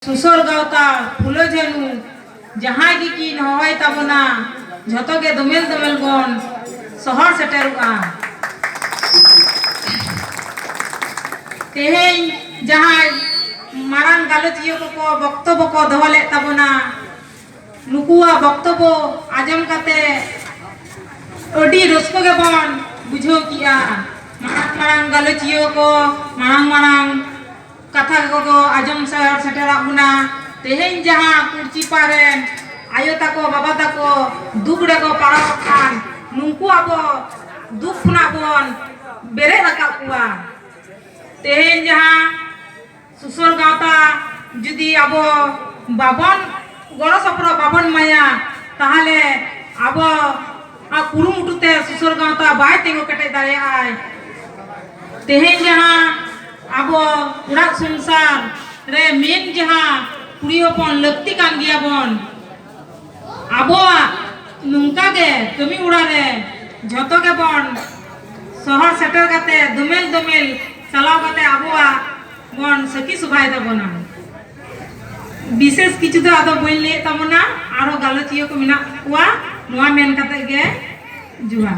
सुसर गावता फुलो झेनु जहाँ की हवाई ताबना झतो के दमेल दमेल बन शहर सेटेरुआ तेहें जहाँ मारान गालोचियो को वक्तव्य को दोहले ताबना नुकुआ वक्तव्य आजम काते ओडी रस्को के बन बुझो किया मारान मारान गालोचियो को मारान मारान कथा को आजम शहर सेटेराबना तेहें जहाँ कुर्ची पारेन आयो ताको बाबा ताको दुखड़े को पारा खान नुकु आबो दुख ना बन बेरे रखा हुआ तेहें जहाँ सुसर गावता जुदी आबो बाबन गड़ो सपरो बाबन माया ताहले आबो कुरुमुटुते सुसर गावता बाय तेंगो कटे दारे आय तेहें जहाँ आबो उड़ा संसार रे मेन जहाँ कुड़ी हपन लक्ति कान गया बन आबो नुंका गे कमी उड़ा रे झतो के बन शहर सेटर काते दमेल दमेल चलाव काते आबोआ बन सकी सुभाय ताबोना विशेष किछु तो आदो बइन ले ताबोना आरो गालोचियो को मिना कुआ नोआ मेन काते गे जुहा।